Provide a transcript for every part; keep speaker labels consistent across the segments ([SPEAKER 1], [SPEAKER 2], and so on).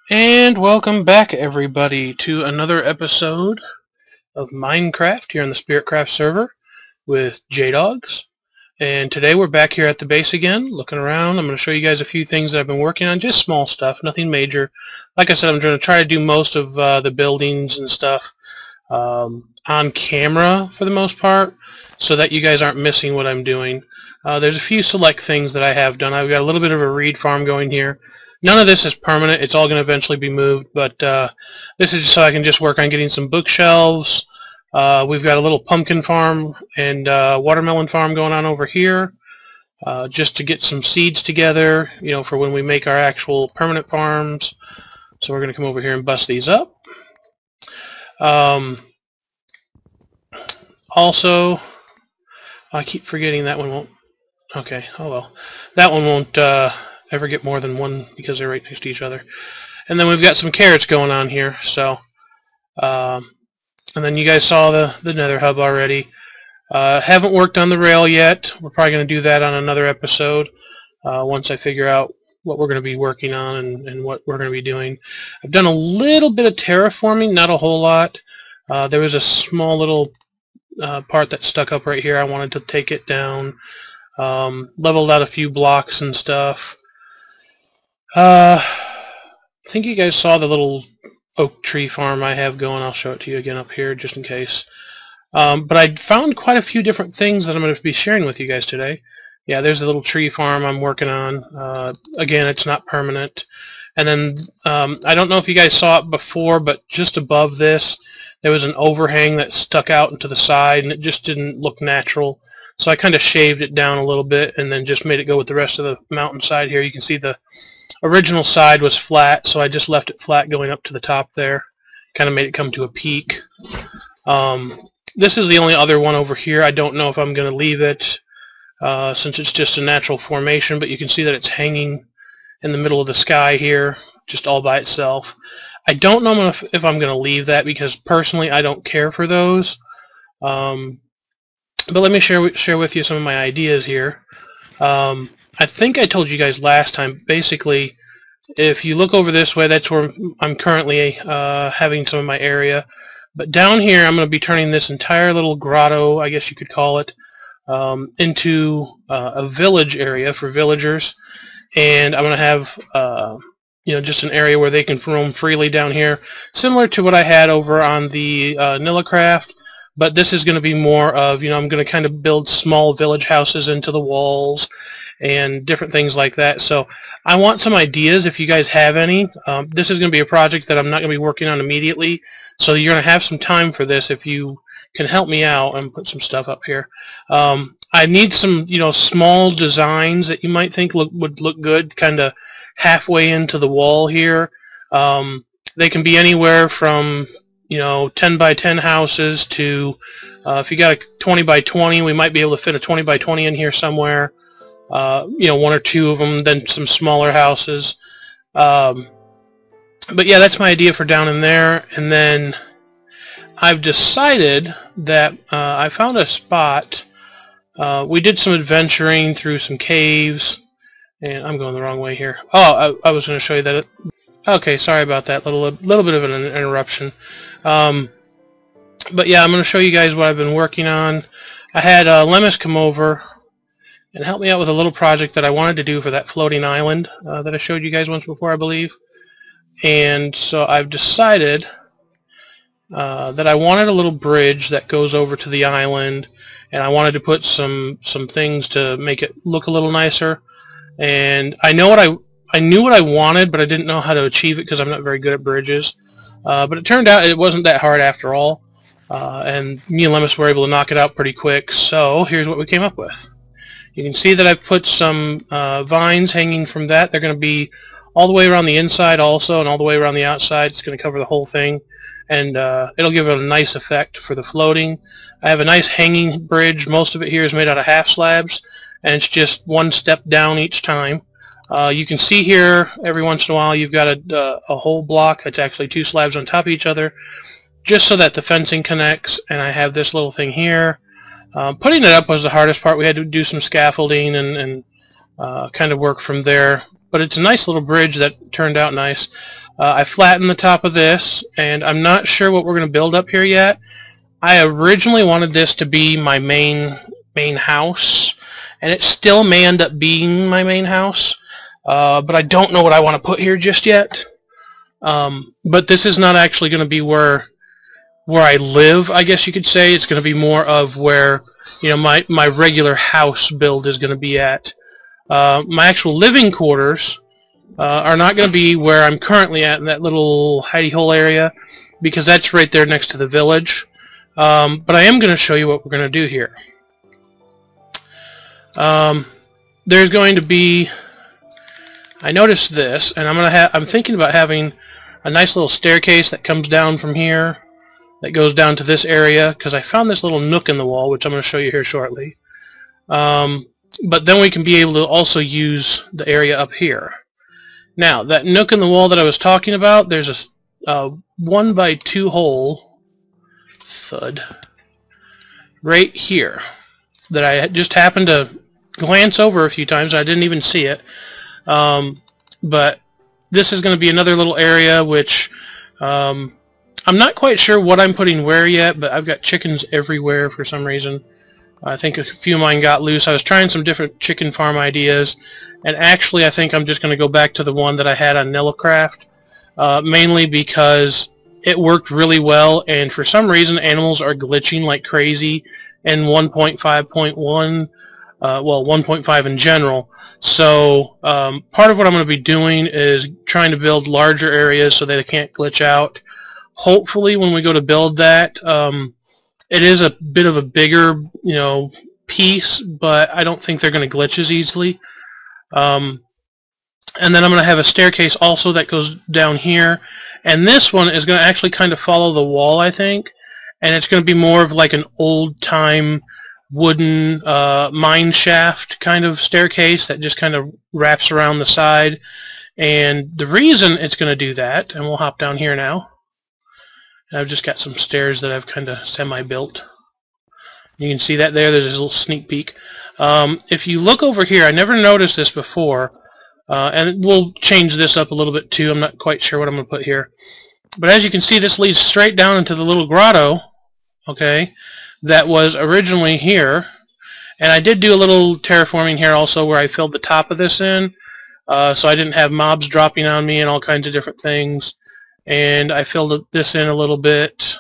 [SPEAKER 1] And welcome back, everybody, to another episode of Minecraft here on the Spiritcraft Server with J-Dogs. And today we're back here at the base again, looking around. I'm going to show you guys a few things that I've been working on, just small stuff, nothing major. Like I said, I'm going to try to do most of the buildings and stuff on camera for the most part, so that you guys aren't missing what I'm doing. There's a few select things that I have done. I've got a little bit of a reed farm going here. None of this is permanent. It's all going to eventually be moved, but this is just so I can just work on getting some bookshelves. We've got a little pumpkin farm and watermelon farm going on over here, just to get some seeds together, you know, for when we make our actual permanent farms. So we're going to come over here and bust these up. Also, I keep forgetting that one won't. Okay, oh well. That one won't ever get more than one because they're right next to each other. And then we've got some carrots going on here. So, and then you guys saw the nether hub already. Haven't worked on the rail yet. We're probably going to do that on another episode once I figure out what we're going to be working on and what we're going to be doing. I've done a little bit of terraforming, not a whole lot. There was a small little part that stuck up right here. I wanted to take it down. Leveled out a few blocks and stuff. I think you guys saw the little oak tree farm I have going. I'll show it to you again up here just in case. But I found quite a few different things that I'm going to be sharing with you guys today. Yeah, there's a little tree farm I'm working on. Again, it's not permanent. And then I don't know if you guys saw it before, but just above this there was an overhang that stuck out into the side, and it just didn't look natural. So I kind of shaved it down a little bit and then just made it go with the rest of the mountainside here. You can see the original side was flat, so I just left it flat going up to the top there. Kind of made it come to a peak. This is the only other one over here. I don't know if I'm going to leave it since it's just a natural formation, but you can see that it's hanging in the middle of the sky here, just all by itself. I don't know if I'm going to leave that because personally I don't care for those. But let me share with you some of my ideas here. I think I told you guys last time, basically, if you look over this way, that's where I'm currently having some of my area. But down here, I'm going to be turning this entire little grotto, I guess you could call it, into a village area for villagers. And I'm going to have you know, just an area where they can roam freely down here, similar to what I had over on the Nillacraft. But this is going to be more of, you know, I'm going to kind of build small village houses into the walls and different things like that. So I want some ideas if you guys have any. This is going to be a project that I'm not going to be working on immediately, so you're going to have some time for this if you can help me out and put some stuff up here. I need some, you know, small designs that you might think would look good, kind of halfway into the wall here. They can be anywhere from, you know, 10 by 10 houses to if you got a 20 by 20, we might be able to fit a 20 by 20 in here somewhere. You know, one or two of them, then some smaller houses. But yeah, that's my idea for down in there. And then I've decided that I found a spot. We did some adventuring through some caves, and I'm going the wrong way here. Oh, I was going to show you that. Okay, sorry about that. Little bit of an interruption. But yeah, I'm going to show you guys what I've been working on. I had Lemus come over and help me out with a little project that I wanted to do for that floating island that I showed you guys once before, I believe. And so I've decided that I wanted a little bridge that goes over to the island, and I wanted to put some things to make it look a little nicer. And I knew what I wanted, but I didn't know how to achieve it because I'm not very good at bridges. But it turned out it wasn't that hard after all, and me and Lemus were able to knock it out pretty quick. So here's what we came up with. You can see that I've put some vines hanging from that. They're going to be all the way around the inside also, and all the way around the outside. It's going to cover the whole thing, and it'll give it a nice effect for the floating. I have a nice hanging bridge. Most of it here is made out of half slabs, and it's just one step down each time. You can see here every once in a while you've got a whole block that's actually two slabs on top of each other, just so that the fencing connects. And I have this little thing here. Putting it up was the hardest part. We had to do some scaffolding and kind of work from there. But it's a nice little bridge that turned out nice. I flattened the top of this, and I'm not sure what we're going to build up here yet. I originally wanted this to be my main house, and it still may end up being my main house, but I don't know what I want to put here just yet. But this is not actually going to be where I live, I guess you could say. It's going to be more of where, you know, my regular house build is going to be at. My actual living quarters are not going to be where I'm currently at in that little hidey hole area, because that's right there next to the village. But I am going to show you what we're going to do here. There's going to be, I noticed this, and I'm thinking about having a nice little staircase that comes down from here, that goes down to this area, because I found this little nook in the wall, which I'm going to show you here shortly. But then we can be able to also use the area up here. Now, that nook in the wall that I was talking about, there's a 1x2 hole, thud, right here, that I just happened to glance over a few times. I didn't even see it. But this is going to be another little area which I'm not quite sure what I'm putting where yet, but I've got chickens everywhere for some reason. I think a few of mine got loose. I was trying some different chicken farm ideas, and actually I think I'm just going to go back to the one that I had on Nillacraft, mainly because it worked really well, and for some reason animals are glitching like crazy in 1.5.1, well, 1.5 in general. So part of what I'm going to be doing is trying to build larger areas so that they can't glitch out. Hopefully when we go to build that, it is a bit of a bigger, you know, piece, but I don't think they're going to glitch as easily. And then I'm going to have a staircase also that goes down here, and this one is going to actually kind of follow the wall, I think, and it's going to be more of like an old-time wooden mine shaft kind of staircase that just kind of wraps around the side. And the reason it's going to do that, and we'll hop down here now, and I've just got some stairs that I've kind of semi-built. You can see that there's this little sneak peek. If you look over here, I never noticed this before, and we'll change this up a little bit too. I'm not quite sure what I'm going to put here. But as you can see, this leads straight down into the little grotto, okay, that was originally here. And I did do a little terraforming here also where I filled the top of this in, so I didn't have mobs dropping on me and all kinds of different things. And I filled this in a little bit,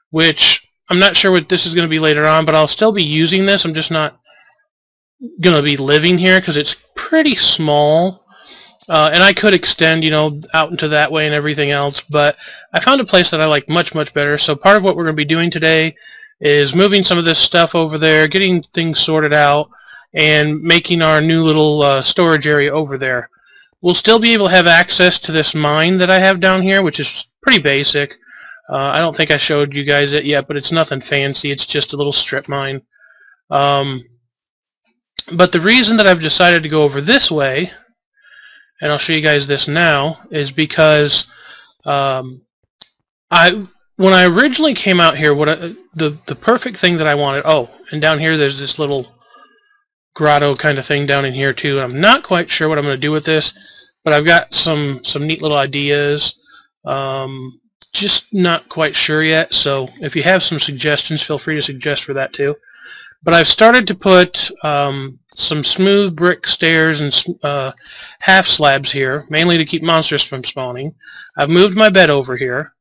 [SPEAKER 1] which I'm not sure what this is going to be later on, but I'll still be using this. I'm just not going to be living here because it's pretty small. And I could extend, you know, out into that way and everything else, but I found a place that I like much, much better. So part of what we're going to be doing today is moving some of this stuff over there, getting things sorted out, and making our new little storage area over there. We'll still be able to have access to this mine that I have down here, which is pretty basic. I don't think I showed you guys it yet, but it's nothing fancy. It's just a little strip mine. But the reason that I've decided to go over this way, and I'll show you guys this now, is because when I originally came out here, the perfect thing that I wanted, oh, and down here there's this little grotto kind of thing down in here too. I'm not quite sure what I'm going to do with this, but I've got some neat little ideas. Just not quite sure yet, so if you have some suggestions, feel free to suggest for that too. But I've started to put some smooth brick stairs and half slabs here, mainly to keep monsters from spawning. I've moved my bed over here,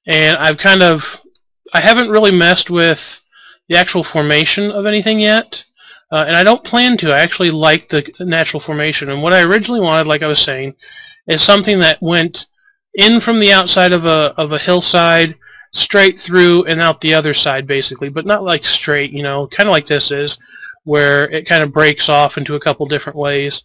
[SPEAKER 1] and I haven't really messed with the actual formation of anything yet. And I don't plan to. I actually like the natural formation. And what I originally wanted, like I was saying, is something that went in from the outside of a hillside, straight through and out the other side, basically. But not like straight, you know, kind of like this is, where it kind of breaks off into a couple different ways.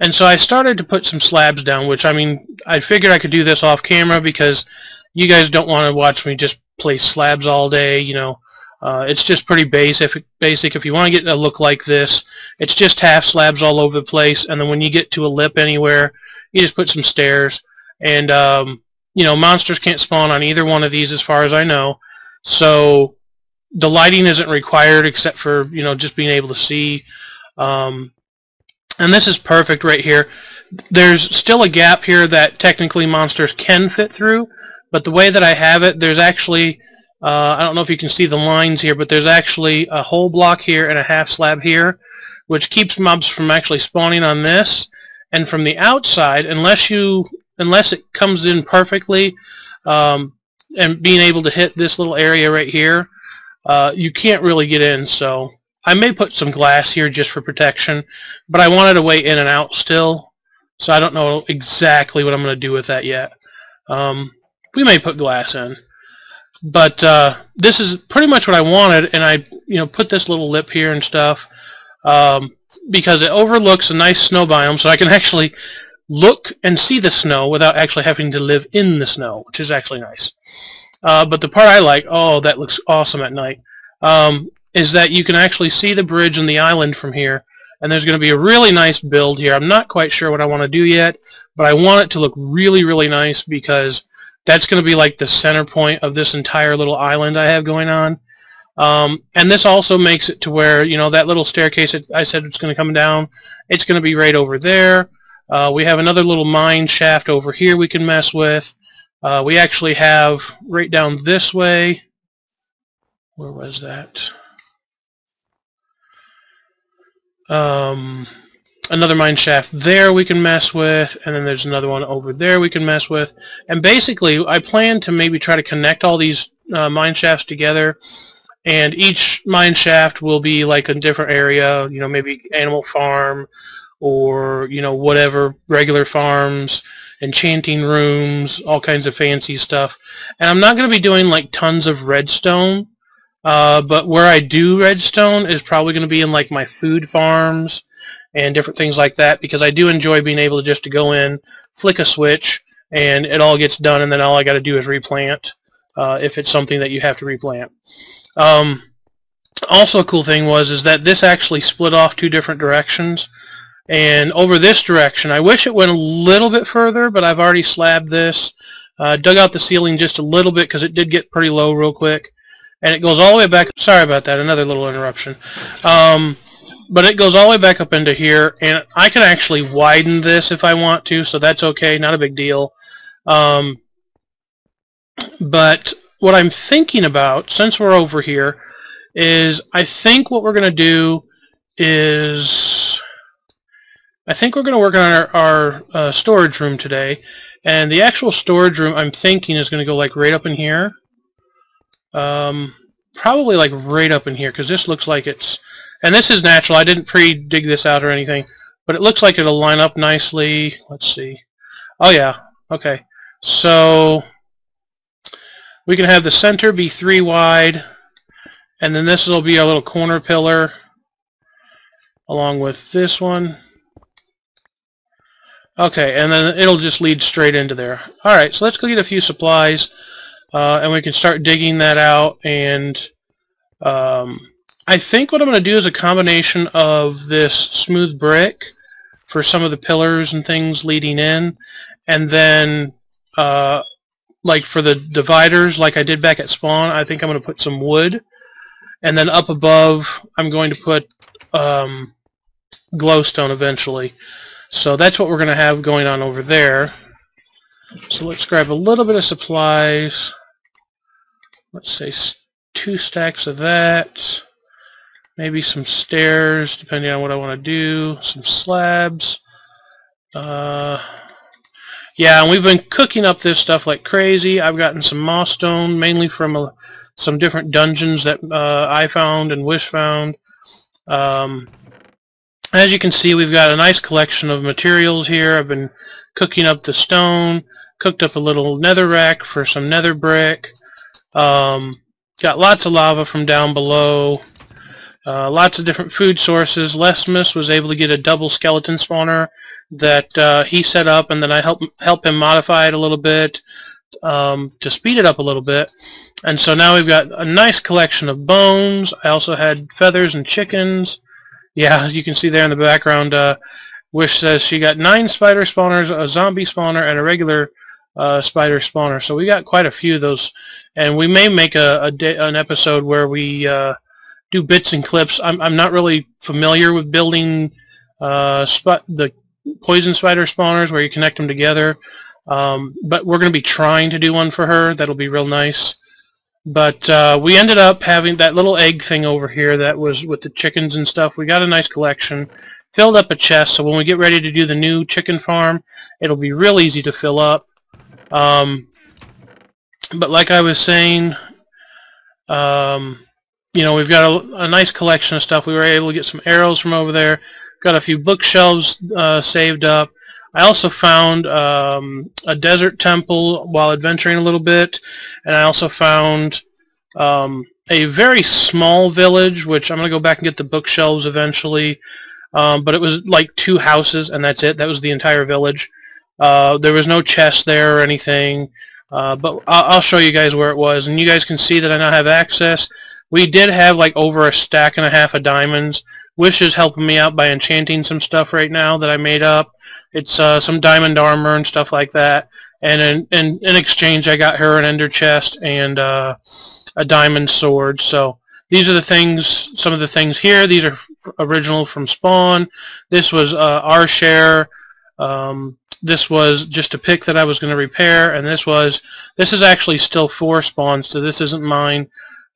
[SPEAKER 1] And so I started to put some slabs down, which, I mean, I figured I could do this off camera because you guys don't want to watch me just place slabs all day, you know. It's just pretty basic. If you want to get a look like this, it's just half slabs all over the place, and then when you get to a lip anywhere, you just put some stairs. And you know, monsters can't spawn on either one of these as far as I know, so the lighting isn't required except for, you know, just being able to see. And this is perfect right here. There's still a gap here that technically monsters can fit through, but the way that I have it, there's actually, I don't know if you can see the lines here, but there's actually a whole block here and a half slab here, which keeps mobs from actually spawning on this. And from the outside, unless it comes in perfectly, and being able to hit this little area right here, you can't really get in. So I may put some glass here just for protection, but I wanted a way in and out still, so I don't know exactly what I'm going to do with that yet. We may put glass in, but this is pretty much what I wanted, and I put this little lip here and stuff because it overlooks a nice snow biome, so I can actually look and see the snow without actually having to live in the snow, which is actually nice. But the part I like, oh, that looks awesome at night, is that you can actually see the bridge and the island from here, and there's going to be a really nice build here. I'm not quite sure what I want to do yet, but I want it to look really, really nice because that's going to be like the center point of this entire little island I have going on. And this also makes it to where, that little staircase that I said it's going to come down, it's going to be right over there. We have another little mine shaft over here we can mess with. We actually have right down this way, where was that? Another mine shaft there we can mess with, and then there's another one over there we can mess with. And basically, I plan to maybe try to connect all these mine shafts together, and each mine shaft will be like a different area, maybe animal farm, or whatever, regular farms, enchanting rooms, all kinds of fancy stuff. And I'm not going to be doing like tons of redstone, but where I do redstone is probably going to be in like my food farms and different things like that, because I do enjoy being able to go in, flick a switch, and it all gets done, and then all I got to do is replant if it's something that you have to replant. Also a cool thing is that this actually split off two different directions. And over this direction, I wish it went a little bit further, but I've already slabbed this. Dug out the ceiling just a little bit because it did get pretty low real quick. And it goes all the way back. Sorry about that, another little interruption. But it goes all the way back up into here, and I can actually widen this if I want to, so that's okay, not a big deal. But what I'm thinking about, since we're over here, is I think what we're going to do is I think we're going to work on our storage room today, and the actual storage room I'm thinking is going to go like right up in here. Probably like right up in here, because this looks like it's, and this is natural, I didn't pre-dig this out or anything, but it looks like it'll line up nicely. Let's see. Oh yeah, okay. So we can have the center be 3 wide, and then this will be our little corner pillar along with this one. Okay, and then it'll just lead straight into there. Alright, so let's go get a few supplies, and we can start digging that out. And I think what I'm going to do is a combination of this smooth brick for some of the pillars and things leading in, and then like for the dividers like I did back at spawn, I think I'm going to put some wood, and then up above I'm going to put glowstone eventually. So that's what we're going to have going on over there. So let's grab a little bit of supplies. Let's say 2 stacks of that. Maybe some stairs, depending on what I want to do. Some slabs. Yeah, and we've been cooking up this stuff like crazy. I've gotten some moss stone, mainly from some different dungeons that I found and Wish found. As you can see, we've got a nice collection of materials here. I've been cooking up the stone, cooked up a little nether rack for some nether brick. Got lots of lava from down below. Lots of different food sources. Lesmus was able to get a double skeleton spawner that he set up, and then I help him modify it a little bit to speed it up a little bit. And so now we've got a nice collection of bones. I also had feathers and chickens. Yeah, as you can see there in the background, Wish says she got 9 spider spawners, a zombie spawner, and a regular spider spawner. So we got quite a few of those, and we may make an episode where we do bits and clips. I'm not really familiar with building the poison spider spawners where you connect them together. But we're going to be trying to do one for her. That'll be real nice. But we ended up having that little egg thing over here that was with the chickens and stuff. We got a nice collection, filled up a chest, so when we get ready to do the new chicken farm, it'll be real easy to fill up. But like I was saying, you know, we've got a nice collection of stuff. We were able to get some arrows from over there. Got a few bookshelves saved up. I also found a desert temple while adventuring a little bit, and I also found a very small village, which I'm going to go back and get the bookshelves eventually, but it was like 2 houses, and that's it. That was the entire village. There was no chest there or anything, but I'll show you guys where it was, and you guys can see that I now have access. We did have like over a stack and a half of diamonds. Wish is helping me out by enchanting some stuff right now that I made up. It's some diamond armor and stuff like that. And in exchange, I got her an ender chest and a diamond sword. So these are the things, some of the things here. These are original from Spawn. This was our share. This was just a pick that I was going to repair, and this is actually still for Spawn, so this isn't mine.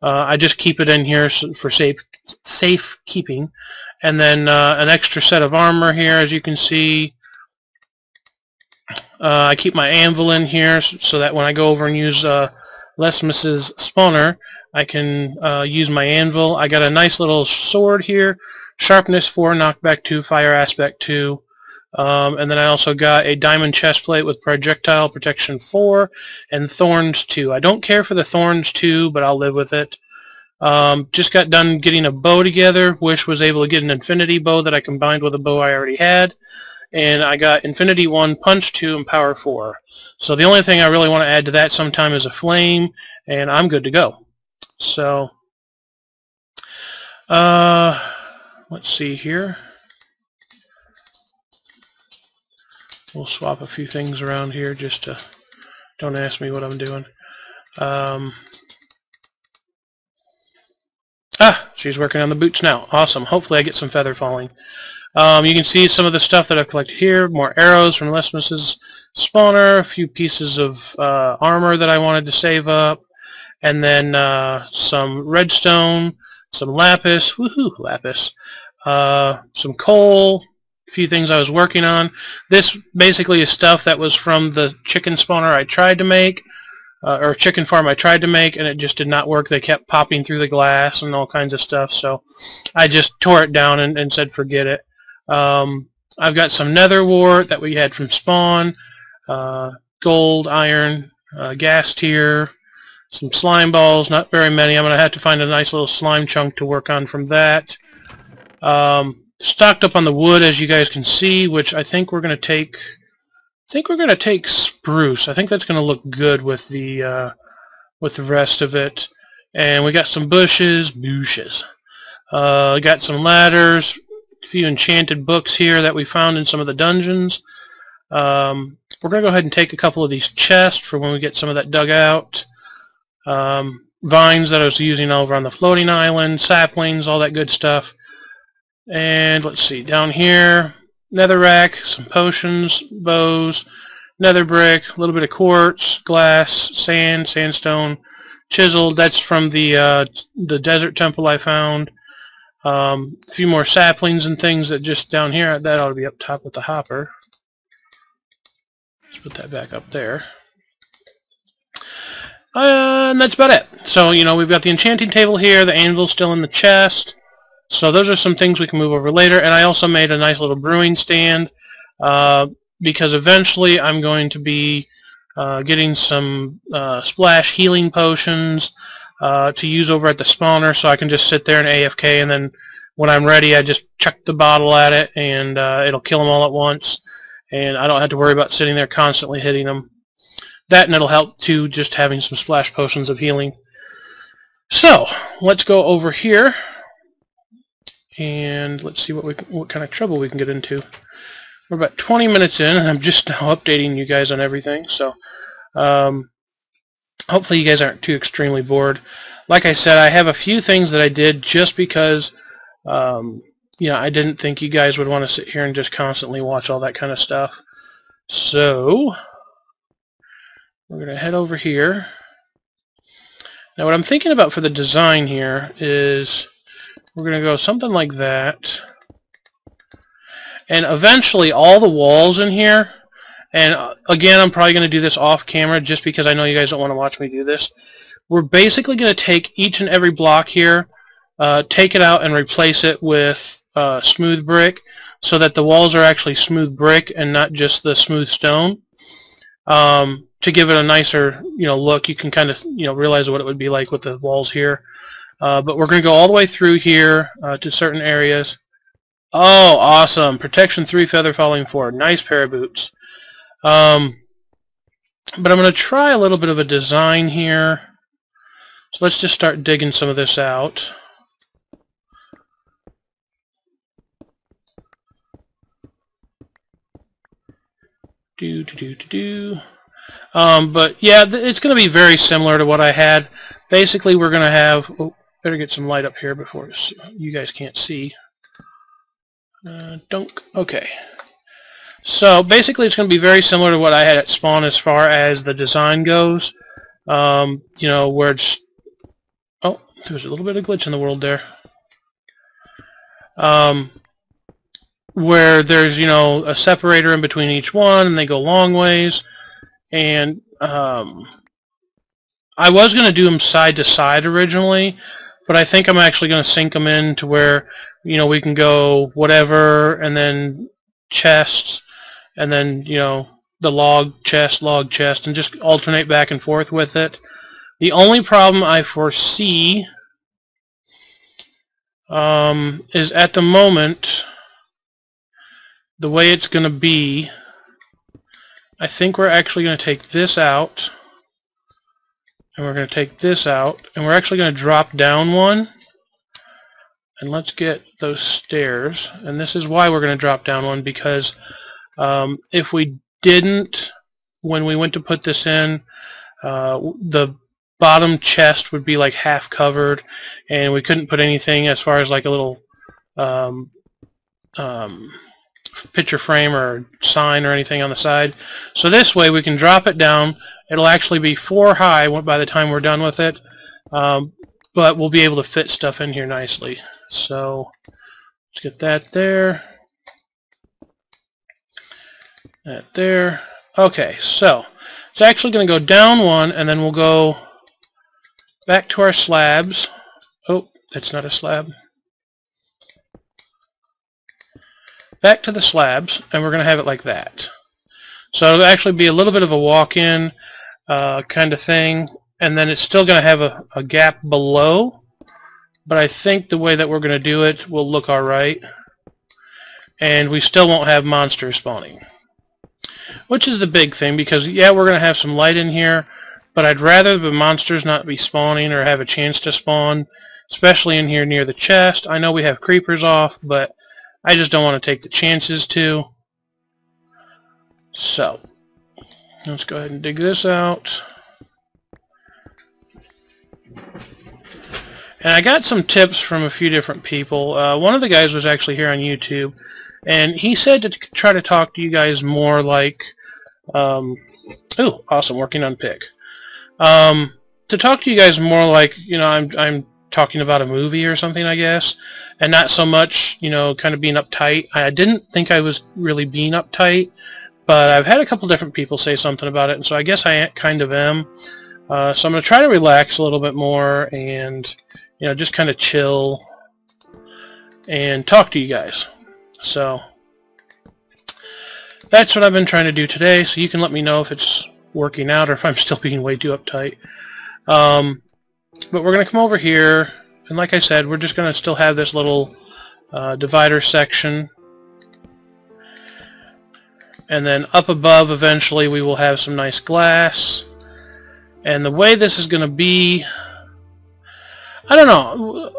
[SPEAKER 1] I just keep it in here for safe keeping. And then an extra set of armor here, as you can see. I keep my anvil in here so that when I go over and use Lesmus's spawner, I can use my anvil. I got a nice little sword here, sharpness 4, knockback 2, fire aspect 2. And then I also got a diamond chest plate with projectile protection 4 and thorns 2. I don't care for the thorns 2, but I'll live with it. Just got done getting a bow together. Wish was able to get an infinity bow that I combined with a bow I already had. And I got infinity 1, punch 2, and power 4. So the only thing I really want to add to that sometime is a flame, and I'm good to go. So, let's see here. We'll swap a few things around here just to, don't ask me what I'm doing. She's working on the boots now. Awesome. Hopefully I get some feather falling. You can see some of the stuff that I've collected here. More arrows from Lesmus's spawner, a few pieces of armor that I wanted to save up, and then some redstone, some lapis, woohoo, lapis, some coal, a few things I was working on. This basically is stuff that was from the chicken spawner I tried to make, or chicken farm I tried to make, and it just did not work. They kept popping through the glass and all kinds of stuff, so I just tore it down and said forget it. I've got some nether wart that we had from Spawn, gold, iron, gas tier, some slime balls, not very many. I'm going to have to find a nice little slime chunk to work on from that. Stocked up on the wood, as you guys can see, which I think we're going to take. I think we're going to take spruce. I think that's going to look good with the rest of it. And we got some bushes. Got some ladders. A few enchanted books here that we found in some of the dungeons. We're going to go ahead and take a couple of these chests for when we get some of that dug out. Vines that I was using over on the floating island, saplings, all that good stuff. And let's see, down here, netherrack, some potions, bows, nether brick, a little bit of quartz, glass, sand, sandstone, chiseled. That's from the desert temple I found. A few more saplings and things that just down here, that ought to be up top with the hopper. Let's put that back up there. And that's about it. So, you know, we've got the enchanting table here, the anvil's still in the chest. So those are some things we can move over later. And I also made a nice little brewing stand because eventually I'm going to be getting some splash healing potions to use over at the spawner, so I can just sit there and AFK, and then when I'm ready I just chuck the bottle at it and it'll kill them all at once, and I don't have to worry about sitting there constantly hitting them. That, and it'll help too, just having some splash potions of healing. So let's go over here and let's see what kind of trouble we can get into. We're about 20 minutes in, and I'm just now updating you guys on everything, so hopefully you guys aren't too extremely bored. Like I said, I have a few things that I did just because I didn't think you guys would want to sit here and just constantly watch all that kind of stuff. So we're going to head over here. Now what I'm thinking about for the design here is we're going to go something like that. And eventually all the walls in here, and again I'm probably going to do this off camera just because I know you guys don't want to watch me do this. We're basically going to take each and every block here, take it out and replace it with smooth brick so that the walls are actually smooth brick and not just the smooth stone. To give it a nicer look, you can kind of realize what it would be like with the walls here. But we're going to go all the way through here to certain areas. Oh, awesome. Protection 3, feather falling 4. Nice pair of boots. But I'm going to try a little bit of a design here. So let's just start digging some of this out. But yeah, it's going to be very similar to what I had. Basically, we're going to have... Oh, better get some light up here before you guys can't see. Dunk. Okay. So basically, it's going to be very similar to what I had at spawn as far as the design goes. Where it's... Oh, there's a little bit of glitch in the world there. Where there's, a separator in between each one, and they go long ways. And I was going to do them side to side originally, but I think I'm actually going to sync them in to where, we can go whatever, and then chests, and then, the log chest, and just alternate back and forth with it. The only problem I foresee is at the moment, the way it's going to be, I think we're actually going to take this out, and we're going to take this out, and we're actually going to drop down one. And let's get those stairs. And this is why we're going to drop down one, because if we didn't, when we went to put this in, the bottom chest would be like half covered, and we couldn't put anything as far as like a little picture frame or sign or anything on the side. So this way we can drop it down. It'll actually be 4 high by the time we're done with it, but we'll be able to fit stuff in here nicely. So let's get that there. That there. Okay, so it's actually going to go down one, and then we'll go back to our slabs. Oh, that's not a slab. Back to the slabs, and we're going to have it like that. So it'll actually be a little bit of a walk-in kind of thing, and then it's still going to have a gap below, but I think the way that we're going to do it will look alright, and we still won't have monsters spawning. Which is the big thing, because yeah, we're going to have some light in here, but I'd rather the monsters not be spawning or have a chance to spawn, especially in here near the chest. I know we have creepers off, but I just don't want to take the chances to. So, let's go ahead and dig this out. And I got some tips from a few different people. One of the guys was actually here on YouTube, and he said to try to talk to you guys more like, ooh, awesome, working on pick. To talk to you guys more like, I'm talking about a movie or something, I guess, and not so much, kind of being uptight. I didn't think I was really being uptight, but I've had a couple different people say something about it, and so I guess I kind of am. So I'm going to try to relax a little bit more and, just kind of chill and talk to you guys. So that's what I've been trying to do today, so you can let me know if it's working out or if I'm still being way too uptight. But we're going to come over here, and like I said, we're just going to still have this little divider section. And then up above, eventually, we will have some nice glass. And the way this is going to be, I don't know.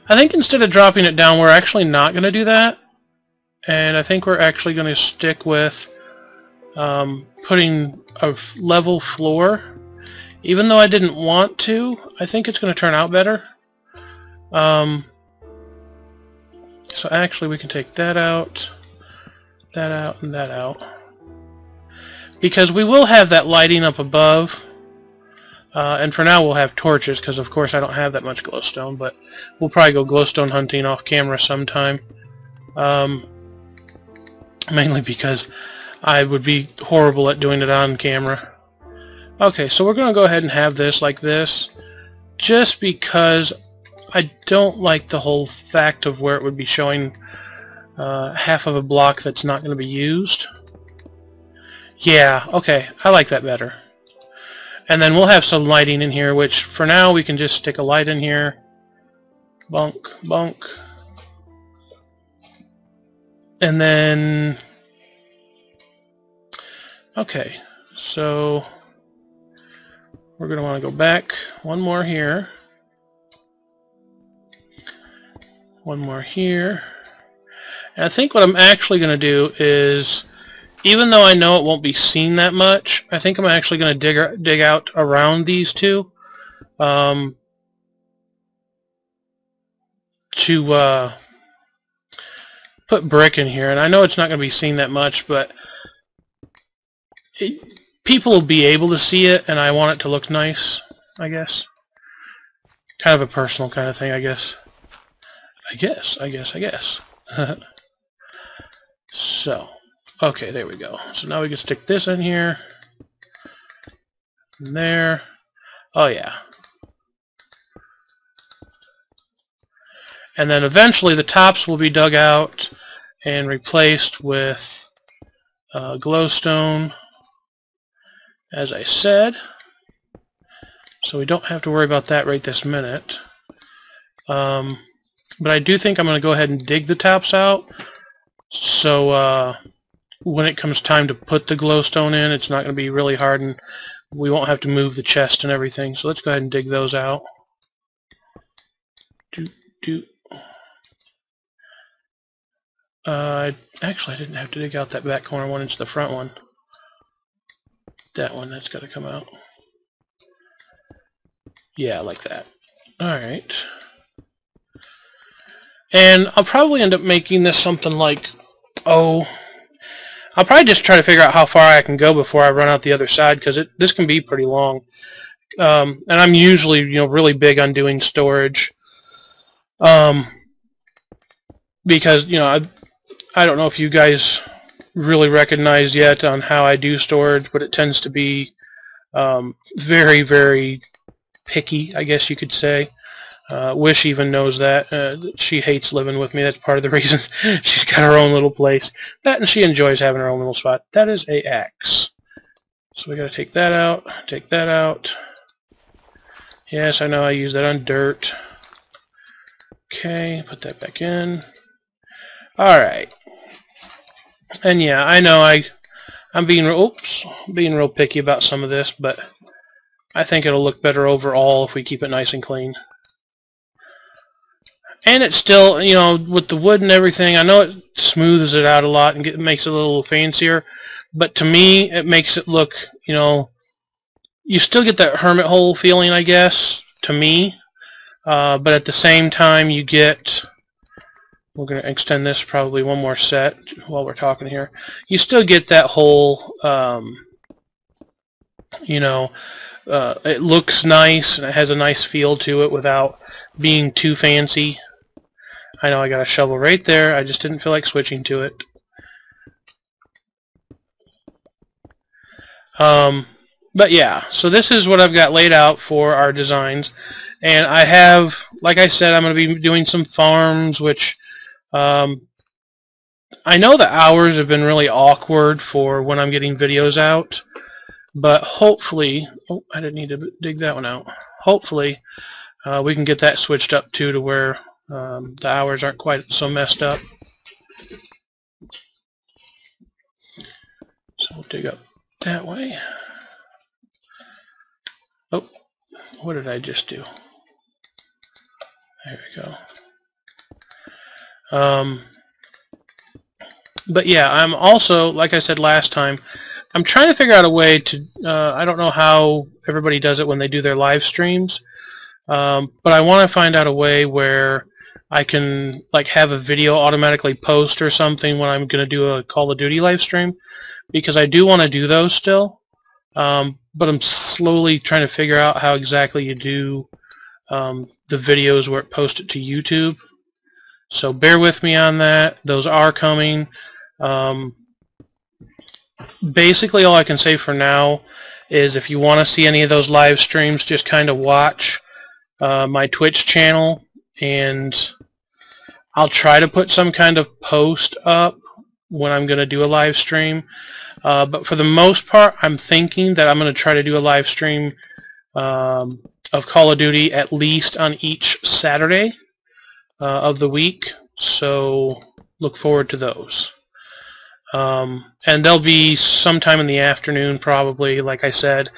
[SPEAKER 1] I think instead of dropping it down, we're actually not going to do that. And I think we're actually going to stick with putting a level floor. Even though I didn't want to, I think it's going to turn out better. so actually we can take that out, and that out. Because we will have that lighting up above, and for now we'll have torches, because of course I don't have that much glowstone, but we'll probably go glowstone hunting off camera sometime. Mainly because I would be horrible at doing it on camera. Okay, so we're going to go ahead and have this like this, just because I don't like the whole fact of where it would be showing half of a block that's not going to be used. Yeah, okay, I like that better. And then we'll have some lighting in here, which for now we can just stick a light in here. Bunk, bunk. And then, okay, so we're going to want to go back one more here. One more here. And I think what I'm actually going to do is, even though I know it won't be seen that much, I think I'm actually going to dig out around these two to put brick in here. And I know it's not going to be seen that much, but people will be able to see it, and I want it to look nice, I guess. Kind of a personal kind of thing, I guess. I guess. So, okay, there we go. So now we can stick this in here. And there. Oh, yeah. And then eventually the tops will be dug out and replaced with glowstone, as I said. So we don't have to worry about that right this minute. But I do think I'm going to go ahead and dig the tops out, so when it comes time to put the glowstone in, it's not going to be really hard, and we won't have to move the chest and everything. So let's go ahead and dig those out. Actually, I didn't have to dig out that back corner one. It's the front one. That one, that's got to come out. Yeah, like that. Alright. And I'll probably end up making this something like, I'll probably just try to figure out how far I can go before I run out the other side, because this can be pretty long. And I'm usually, really big on doing storage. Because, I don't know if you guys really recognize yet on how I do storage, but it tends to be very, very picky, I guess you could say. Wish even knows that. She hates living with me. That's part of the reason. She's got her own little place. That, and she enjoys having her own little spot. That is a axe. So we got to take that out. Take that out. Yes, I know I use that on dirt. Okay, put that back in. Alright. And yeah, I know I'm being real picky about some of this, but I think it'll look better overall if we keep it nice and clean. And it's still, with the wood and everything, I know it smooths it out a lot and makes it a little fancier, but to me, it makes it look, you still get that hermit hole feeling, I guess, to me, but at the same time, you get, we're going to extend this probably one more set while we're talking here, you still get that whole, it looks nice and it has a nice feel to it without being too fancy. I know I got a shovel right there, I just didn't feel like switching to it. But yeah, so this is what I've got laid out for our designs. And I have, like I said, I'm going to be doing some farms, which I know the hours have been really awkward for when I'm getting videos out. But hopefully, oh, I didn't need to dig that one out. Hopefully, we can get that switched up too, to where the hours aren't quite so messed up. So we'll dig up that way. Oh, what did I just do? There we go. But yeah, I'm also, like I said last time, I'm trying to figure out a way to, I don't know how everybody does it when they do their live streams, but I want to find out a way where I can like have a video automatically post or something when I'm going to do a Call of Duty live stream, because I do want to do those still, but I'm slowly trying to figure out how exactly you do the videos where it posts it to YouTube. So bear with me on that. Those are coming. Basically all I can say for now is if you want to see any of those live streams, just kind of watch my Twitch channel, and I'll try to put some kind of post up when I'm going to do a live stream. But for the most part, I'm thinking that I'm going to try to do a live stream of Call of Duty at least on each Saturday of the week. So look forward to those. And they'll be sometime in the afternoon probably. Like I said,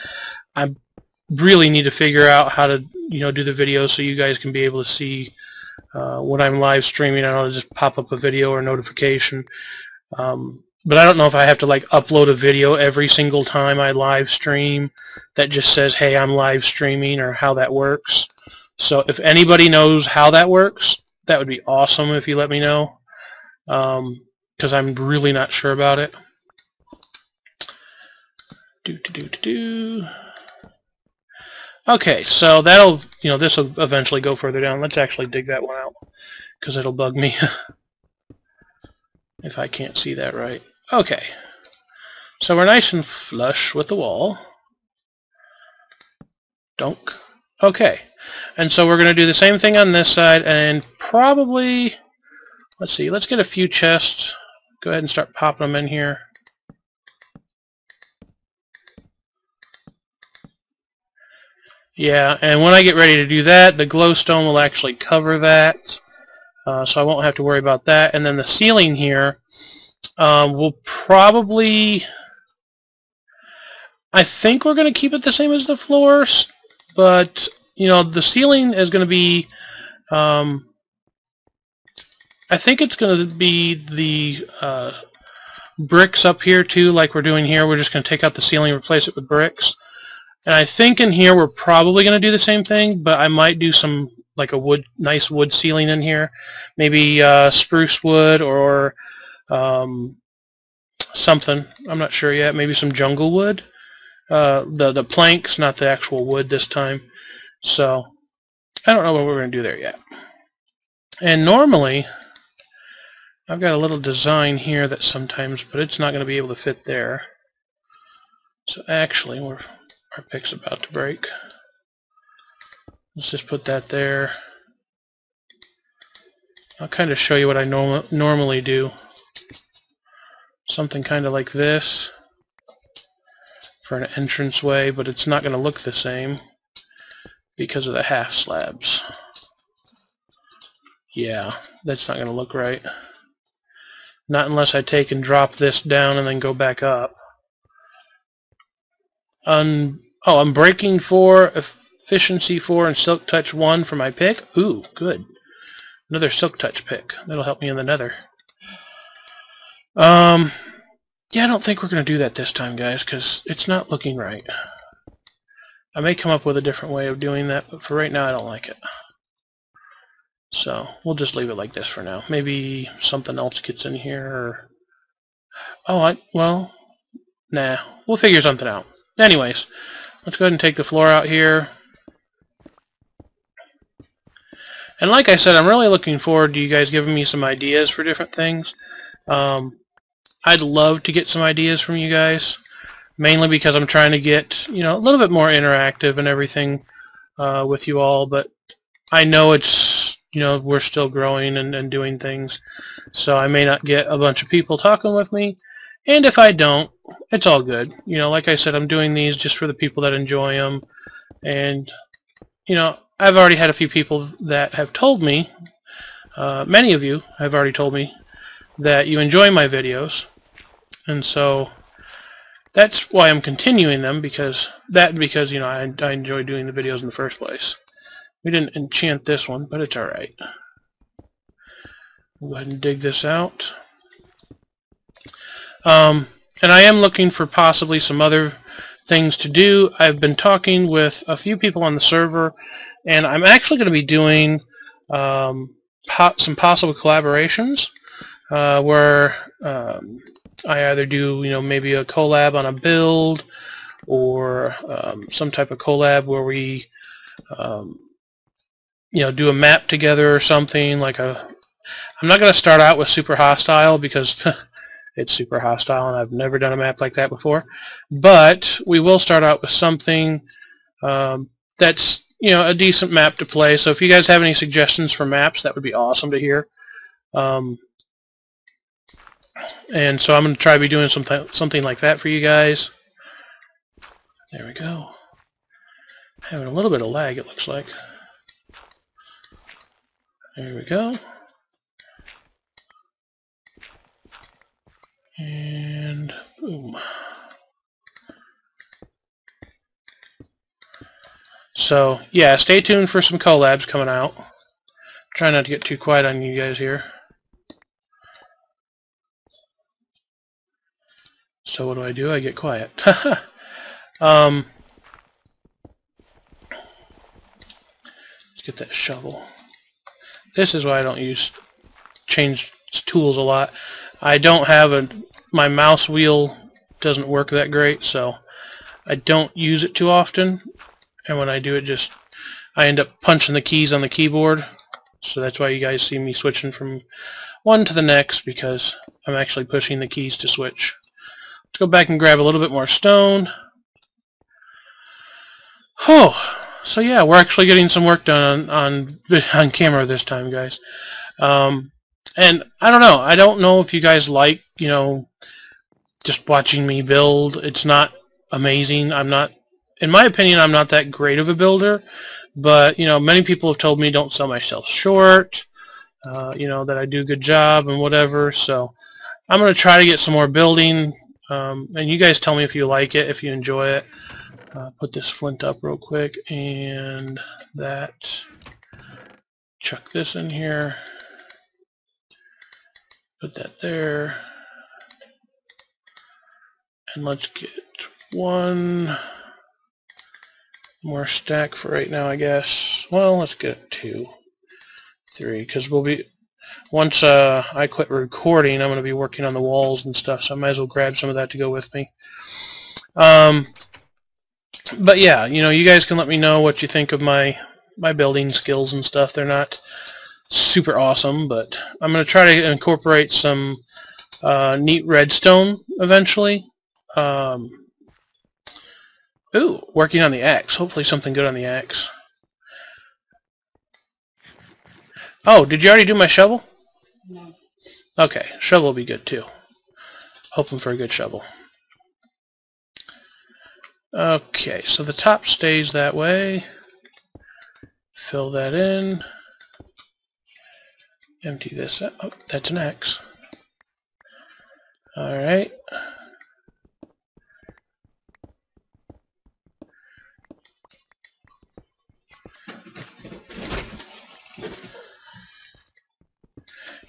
[SPEAKER 1] I really need to figure out how to do the videos so you guys can be able to see when I'm live streaming. I don't just pop up a video or notification. But I don't know if I have to like upload a video every single time I live stream that just says, hey, I'm live streaming, or how that works. So if anybody knows how that works, that would be awesome if you let me know, because I'm really not sure about it. Okay, so that'll, this will eventually go further down. Let's actually dig that one out, because it'll bug me if I can't see that right. Okay, so we're nice and flush with the wall. Donk. Okay, and so we're going to do the same thing on this side, and probably, let's see, let's get a few chests. Go ahead and start popping them in here. Yeah, and when I get ready to do that, the glowstone will actually cover that, so I won't have to worry about that. And then the ceiling here will probably, I think we're going to keep it the same as the floors, but the ceiling is going to be, I think it's going to be the bricks up here too, like we're doing here. We're just going to take out the ceiling and replace it with bricks. And I think in here we're probably going to do the same thing, but I might do some like a nice wood ceiling in here, maybe spruce wood or something. I'm not sure yet. Maybe some jungle wood. The planks, not the actual wood this time. So I don't know what we're going to do there yet. And normally I've got a little design here that sometimes, but it's not going to be able to fit there. So actually, our pick's about to break. Let's just put that there. I'll kind of show you what I normally do. Something kind of like this for an entranceway, but it's not going to look the same because of the half slabs. Yeah, that's not going to look right. Not unless I take and drop this down and then go back up. Oh, I'm breaking 4, efficiency 4, and silk touch 1 for my pick. Ooh, good. Another silk touch pick. That'll help me in the nether. Yeah, I don't think we're going to do that this time, guys, because it's not looking right. I may come up with a different way of doing that, but for right now I don't like it. So we'll just leave it like this for now. Maybe something else gets in here, or... Oh, well, nah. We'll figure something out. Anyways, let's go ahead and take the floor out here. And like I said, I'm really looking forward to you guys giving me some ideas for different things. I'd love to get some ideas from you guys, mainly because I'm trying to get, a little bit more interactive and everything with you all, but I know it's, we're still growing and doing things, so I may not get a bunch of people talking with me, and if I don't, it's all good. Like I said, I'm doing these just for the people that enjoy them, and, I've already had a few people that have told me, many of you have already told me that you enjoy my videos, and so that's why I'm continuing them, because I enjoy doing the videos in the first place. We didn't enchant this one, but it's alright. We'll go ahead and dig this out. And I am looking for possibly some other things to do. I've been talking with a few people on the server, and I'm actually going to be doing some possible collaborations where I either do, maybe a collab on a build, or some type of collab where we, do a map together or something. I'm not going to start out with Super Hostile because it's super hostile and I've never done a map like that before. But we will start out with something that's a decent map to play. So if you guys have any suggestions for maps, that would be awesome to hear. And so I'm going to try to be doing something like that for you guys. There we go. Having a little bit of lag, it looks like. There we go. And boom. So yeah, stay tuned for some collabs coming out. Try not to get too quiet on you guys here. So what do? I get quiet. Let's get that shovel. This is why I don't change tools a lot. I don't have my mouse wheel doesn't work that great, so I don't use it too often. And when I do it, I end up punching the keys on the keyboard. So that's why you guys see me switching from one to the next, because I'm actually pushing the keys to switch. Let's go back and grab a little bit more stone. Oh, so yeah, we're actually getting some work done on camera this time, guys. And I don't know. I don't know if you guys like, just watching me build. It's not amazing. In my opinion, I'm not that great of a builder. But, many people have told me don't sell myself short, that I do a good job and whatever. So I'm going to try to get some more building. And you guys tell me if you like it, if you enjoy it. Put this flint up real quick, and that. Chuck this in here. Put that there. And let's get one more stack for right now, I guess. Well, let's get 2, 3, because once I quit recording, I'm going to be working on the walls and stuff, so I might as well grab some of that to go with me. But yeah, you guys can let me know what you think of my building skills and stuff. They're not super awesome, but I'm going to try to incorporate some neat redstone eventually. Ooh, working on the axe. Hopefully something good on the axe. Oh, did you already do my shovel? No. Okay, shovel will be good too. Hoping for a good shovel. Okay, so the top stays that way. Fill that in. Empty this out. Oh, that's an axe. Alright.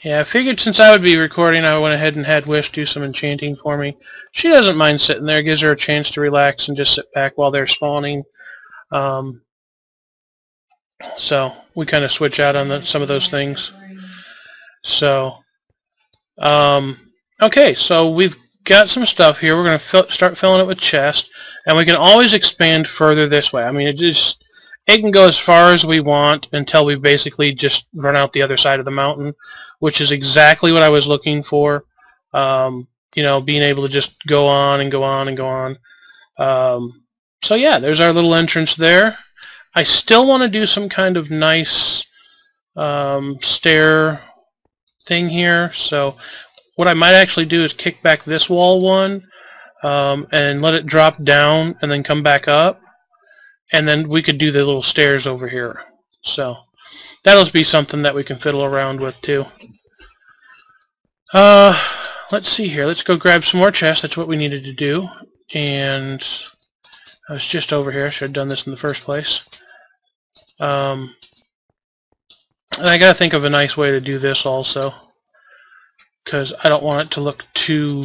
[SPEAKER 1] Yeah, I figured since I would be recording, I went ahead and had Wish do some enchanting for me. She doesn't mind sitting there. It gives her a chance to relax and just sit back while they're spawning. So we kind of switch out on some of those things. So, okay, so we've got some stuff here. We're going to start filling it with chests, and we can always expand further this way. I mean, it can go as far as we want until we basically just run out the other side of the mountain, which is exactly what I was looking for. Being able to just go on and go on and go on. So yeah, there's our little entrance there. I still want to do some kind of nice stair thing here. So what I might actually do is kick back this wall one and let it drop down and then come back up. And then we could do the little stairs over here. So that'll be something that we can fiddle around with too. Let's see here. Let's go grab some more chests. That's what we needed to do. And I was just over here. I should have done this in the first place. And I gotta think of a nice way to do this also, because I don't want it to look too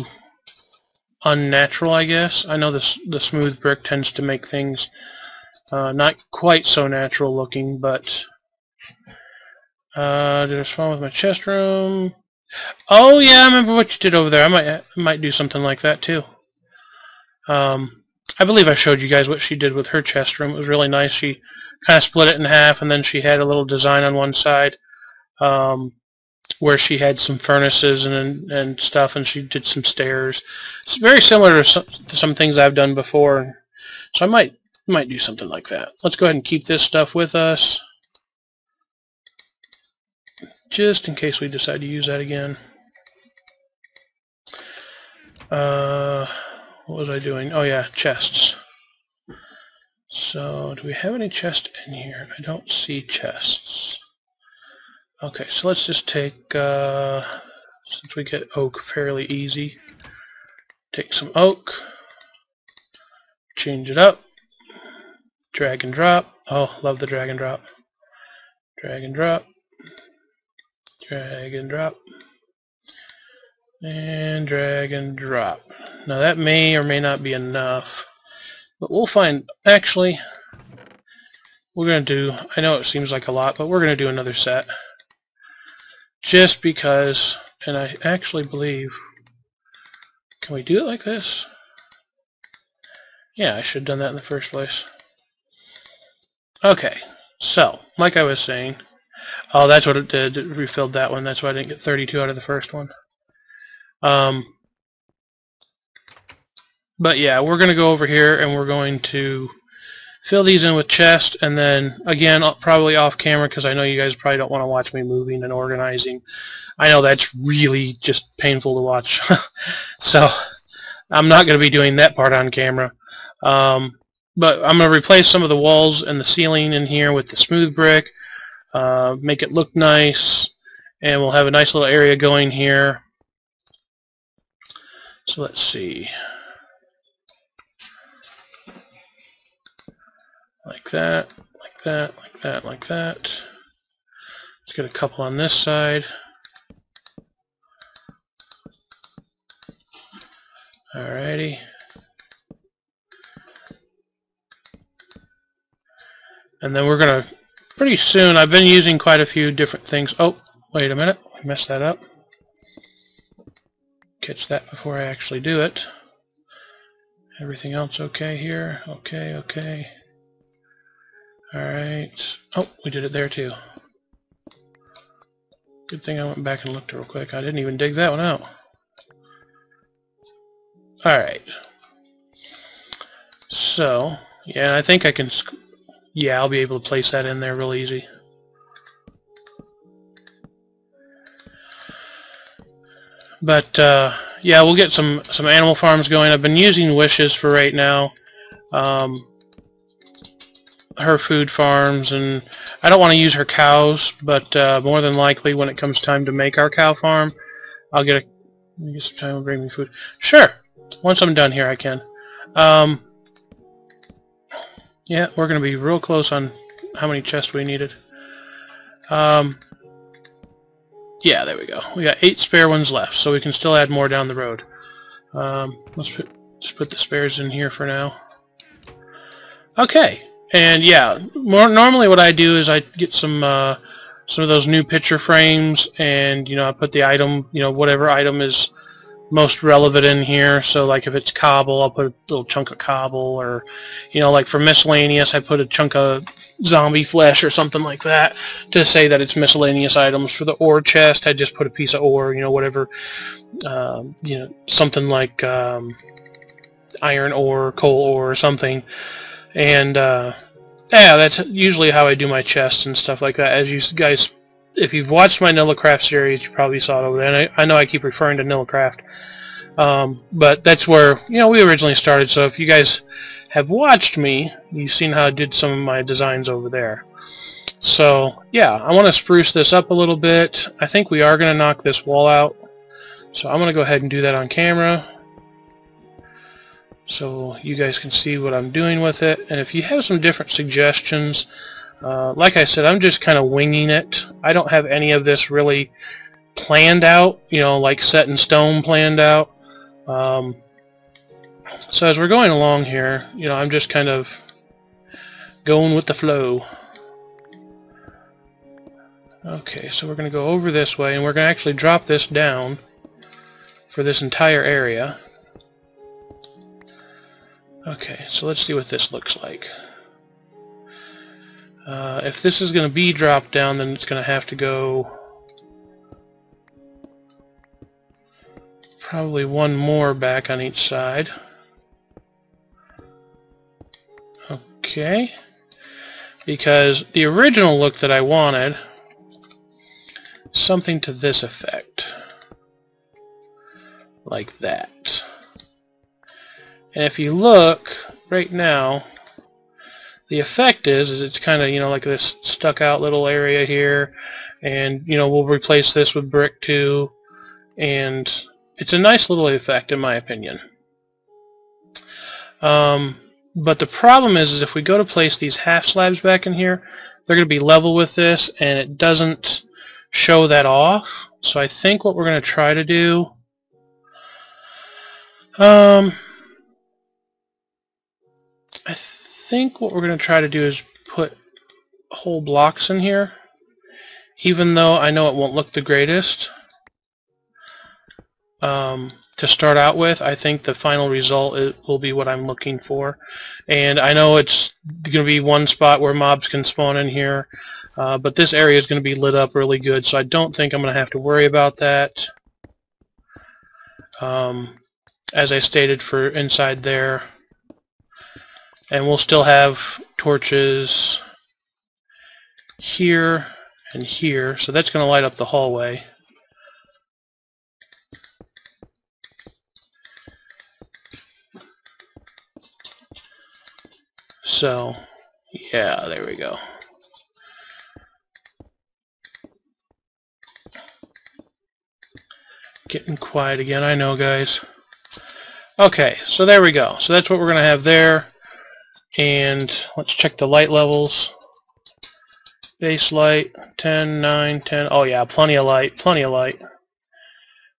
[SPEAKER 1] unnatural, I guess. I know the smooth brick tends to make things not quite so natural looking, but Did I spawn with my chest room? Oh yeah, I remember what you did over there. I might do something like that too. I believe I showed you guys what she did with her chest room. It was really nice. She kind of split it in half, and then she had a little design on one side where she had some furnaces and stuff, and she did some stairs. It's very similar to some things I've done before, so I might do something like that. Let's go ahead and keep this stuff with us, just in case we decide to use that again. What was I doing? Oh yeah, chests. So, do we have any chests in here? I don't see chests. Okay, so let's just take, since we get oak fairly easy, take some oak, change it up, drag and drop. Oh, love the drag and drop. Drag and drop, drag and drop, and drag and drop. Now that may or may not be enough, but we'll find. Actually, we're going to do, I know it seems like a lot, but we're going to do another set. Just because, and I actually believe, can we do it like this? Yeah, I should have done that in the first place. Okay, so, like I was saying, oh, that's what it did, it refilled that one, that's why I didn't get 32 out of the first one. But yeah, we're going to go over here and we're going to fill these in with chest, and then, again, probably off camera, because I know you guys probably don't want to watch me moving and organizing. I know that's really just painful to watch. So, I'm not going to be doing that part on camera. But I'm going to replace some of the walls and the ceiling in here with the smooth brick, make it look nice, and we'll have a nice little area going here. So let's see. Like that, like that, like that, like that. Let's get a couple on this side. Alrighty. And then we're going to, pretty soon, I've been using quite a few different things. Oh, wait a minute, I messed that up. Catch that before I actually do it. Everything else okay here? Okay, okay. Alright. Oh, we did it there too. Good thing I went back and looked real quick. I didn't even dig that one out. Alright. So, yeah, I think I can... Yeah, I'll be able to place that in there real easy. But, yeah, we'll get some animal farms going. I've been using Wishes for right now. Her food farms, and I don't want to use her cows, but more than likely when it comes time to make our cow farm, I'll get some time to bring me food. Sure, once I'm done here I can. Yeah, we're going to be real close on how many chests we needed. Yeah, there we go. We got 8 spare ones left, so we can still add more down the road. Let's put the spares in here for now. Okay. And yeah, normally what I do is I get some of those new picture frames, and I put the item, whatever item is most relevant in here. So like if it's cobble, I'll put a little chunk of cobble, or like for miscellaneous, I put a chunk of zombie flesh or something like that to say that it's miscellaneous items. For the ore chest, I just put a piece of ore, whatever, something like iron ore, coal ore, or something. And yeah, that's usually how I do my chests and stuff like that. As you guys, if you've watched my Nillacraft series, you probably saw it over there. And I know I keep referring to Nillacraft, but that's where we originally started. So if you guys have watched me, you've seen how I did some of my designs over there. So yeah, I want to spruce this up a little bit. I think we are going to knock this wall out. So I'm going to go ahead and do that on camera, so you guys can see what I'm doing with it. And if you have some different suggestions, like I said, I'm just kind of winging it. I don't have any of this really planned out, like set in stone planned out. So as we're going along here, I'm just kind of going with the flow. Okay, so we're going to go over this way, and we're going to actually drop this down for this entire area. Okay, so let's see what this looks like. If this is going to be dropped down, then it's going to have to go probably one more back on each side. Okay, because the original look that I wanted, something to this effect, like that. And if you look right now, the effect is it's kind of, like this stuck out little area here, and we'll replace this with brick too, and it's a nice little effect in my opinion. But the problem is if we go to place these half slabs back in here, they're going to be level with this, and it doesn't show that off. So I think what we're going to try to do, is put whole blocks in here, even though I know it won't look the greatest. To start out with, I think the final result will be what I'm looking for. And I know it's going to be one spot where mobs can spawn in here, but this area is going to be lit up really good, so I don't think I'm going to have to worry about that. As I stated for inside there. And we'll still have torches here and here, so that's going to light up the hallway. So, yeah, there we go. Getting quiet again, I know, guys. Okay, so there we go. So that's what we're going to have there. And let's check the light levels. Base light, 10, 9, 10. Oh yeah, plenty of light, plenty of light.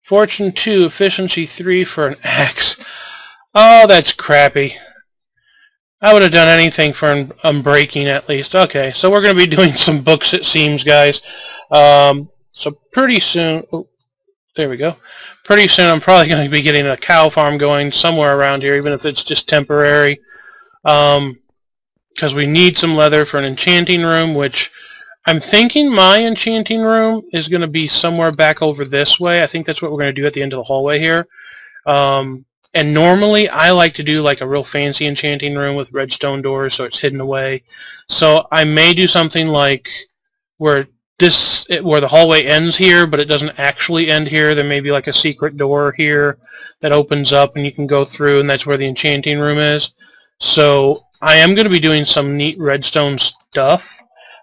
[SPEAKER 1] Fortune 2, efficiency 3 for an axe. Oh, that's crappy. I would have done anything for unbreaking at least. Okay, so we're going to be doing some books, it seems, guys. So pretty soon... Oh, there we go. Pretty soon I'm probably going to be getting a cow farm going somewhere around here, even if it's just temporary. Because we need some leather for an enchanting room, which I'm thinking my enchanting room is going to be somewhere back over this way. I think that's what we're going to do at the end of the hallway here. And normally I like to do like a real fancy enchanting room with redstone doors so it's hidden away. So I may do something like where the hallway ends here, but it doesn't actually end here. There may be like a secret door here that opens up and you can go through, and that's where the enchanting room is. So I am going to be doing some neat redstone stuff,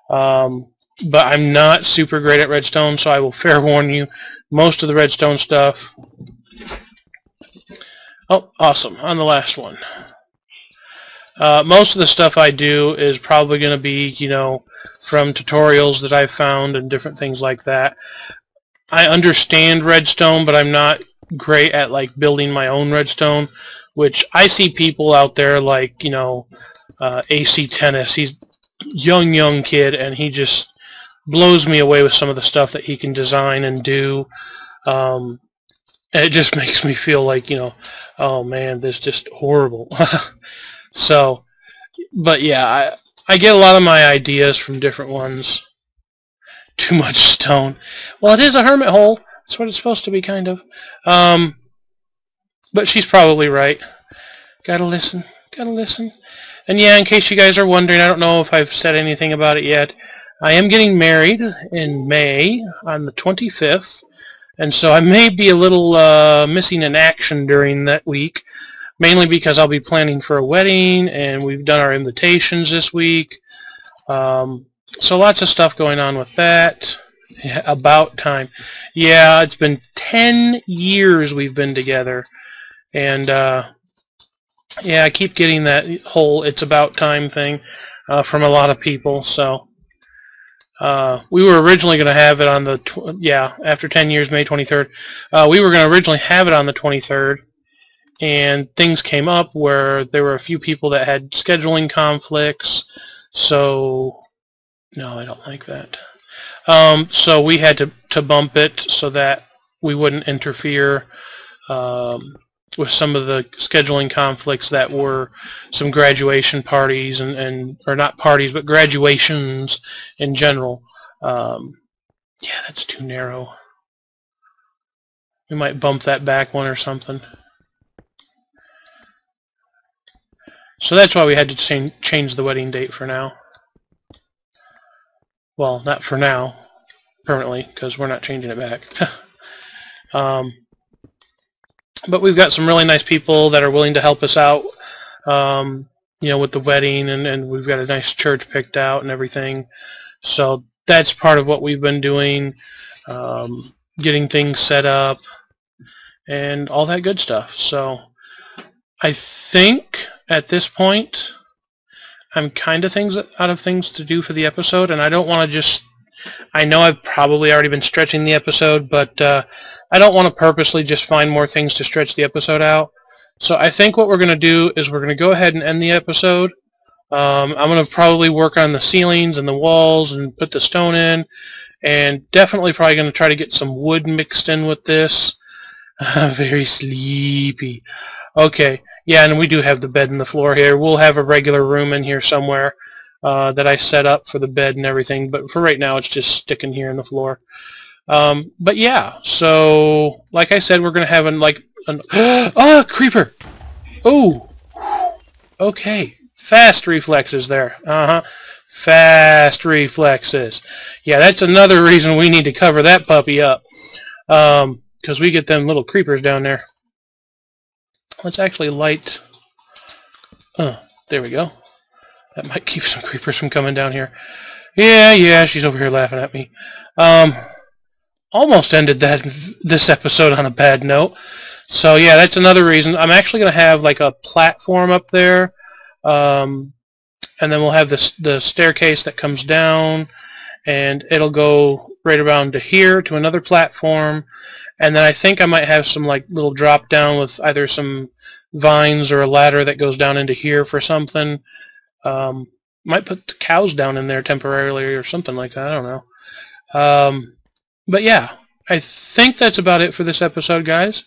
[SPEAKER 1] but I'm not super great at redstone, so I will fair warn you, most of the redstone stuff... Oh, awesome, on the last one. Most of the stuff I do is probably going to be, from tutorials that I've found and different things like that. I understand redstone, but I'm not great at like building my own redstone, which I see people out there like, AC Tennis. He's young kid, and he just blows me away with some of the stuff that he can design and do. And it just makes me feel like, oh man, this is just horrible. So, but yeah, I get a lot of my ideas from different ones. Too much stone. Well, it is a hermit hole. That's what it's supposed to be, kind of. But she's probably right. Gotta listen. Gotta listen. And yeah, in case you guys are wondering, I don't know if I've said anything about it yet. I am getting married in May on the 25th. And so I may be a little missing in action during that week. Mainly because I'll be planning for a wedding, and we've done our invitations this week. So lots of stuff going on with that. Yeah, about time. Yeah, it's been 10 years we've been together. And, yeah, I keep getting that whole it's about time thing from a lot of people. So we were originally going to have it on the, after 10 years, May 23rd. We were going to originally have it on the 23rd. And things came up where there were a few people that had scheduling conflicts. So, no, I don't like that. So we had to bump it so that we wouldn't interfere with some of the scheduling conflicts that were some graduation parties and or not parties, but graduations in general. Yeah, that's too narrow. We might bump that back one or something. So that's why we had to change the wedding date for now. Well, not for now, permanently, because we're not changing it back. But we've got some really nice people that are willing to help us out, you know, with the wedding, and we've got a nice church picked out and everything. So that's part of what we've been doing, getting things set up and all that good stuff. So I think at this point I'm kind of out of things to do for the episode, and I don't want to just, I know I've probably already been stretching the episode, but I don't want to purposely just find more things to stretch the episode out. So I think what we're going to do is we're going to go ahead and end the episode. I'm going to probably work on the ceilings and the walls and put the stone in, and definitely probably going to try to get some wood mixed in with this. Very sleepy. Okay, yeah, and we do have the bed and the floor here. We'll have a regular room in here somewhere that I set up for the bed and everything, but for right now it's just sticking here in the floor. But yeah, so like I said, we're going to have ah, creeper! Oh! Okay. Fast reflexes there. Fast reflexes. Yeah, that's another reason we need to cover that puppy up. Because we get them little creepers down there. Let's actually light... there we go. That might keep some creepers from coming down here. Yeah, she's over here laughing at me. Almost ended this episode on a bad note. So yeah, that's another reason. I'm actually going to have like a platform up there. And then we'll have the staircase that comes down, and it'll go right around to here to another platform, and then I think I might have some like little drop down with either some vines or a ladder that goes down into here for something. Might put the cows down in there temporarily or something like that. I don't know. But yeah, I think that's about it for this episode, guys.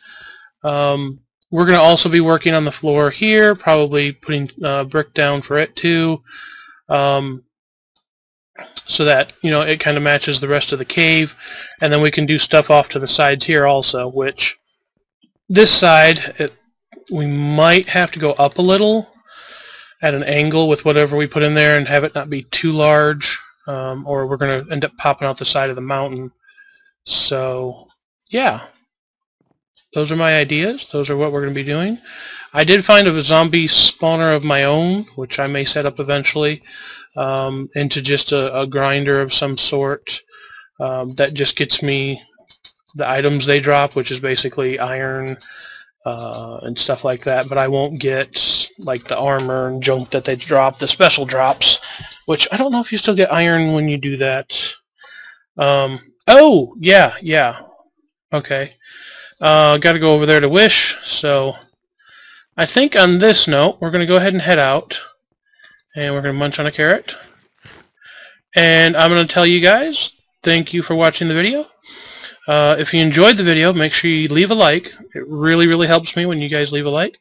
[SPEAKER 1] We're going to also be working on the floor here, probably putting brick down for it too, so that, you know, it kind of matches the rest of the cave. And then we can do stuff off to the sides here also, which this side, we might have to go up a little at an angle with whatever we put in there and have it not be too large, or we're going to end up popping out the side of the mountain. So, yeah. Those are my ideas. Those are what we're going to be doing. I did find a zombie spawner of my own, which I may set up eventually, into just a grinder of some sort that just gets me the items they drop, which is basically iron and stuff like that. But I won't get like the armor and junk that they drop, the special drops, which I don't know if you still get iron when you do that. Oh, yeah. Okay. Got to go over there to Wish, so I think on this note, we're going to go ahead and head out, and we're going to munch on a carrot, and I'm going to tell you guys, thank you for watching the video. If you enjoyed the video, make sure you leave a like. It really, really helps me when you guys leave a like,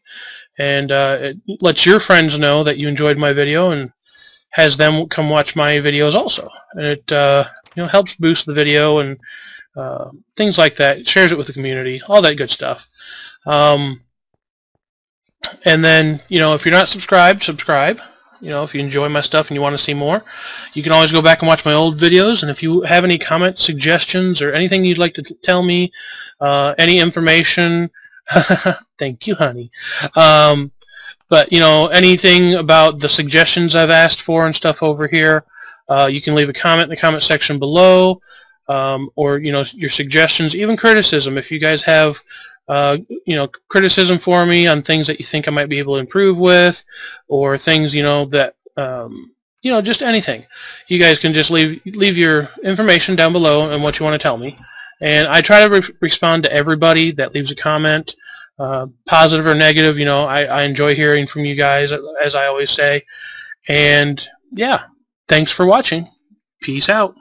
[SPEAKER 1] and it lets your friends know that you enjoyed my video, and has them come watch my videos also, and it you know, helps boost the video and things like that. It shares it with the community, all that good stuff. And then, you know, if you're not subscribed, subscribe. You know, if you enjoy my stuff and you want to see more, you can always go back and watch my old videos. And if you have any comments, suggestions, or anything you'd like to tell me, any information, thank you, honey. But, you know, anything about the suggestions I've asked for and stuff over here, you can leave a comment in the comment section below. Or, you know, your suggestions, even criticism. If you guys have, you know, criticism for me on things that you think I might be able to improve with, or things, you know, that, you know, just anything. You guys can just leave your information down below and what you want to tell me. And I try to respond to everybody that leaves a comment, positive or negative. You know, I enjoy hearing from you guys, as I always say. And, yeah, thanks for watching. Peace out.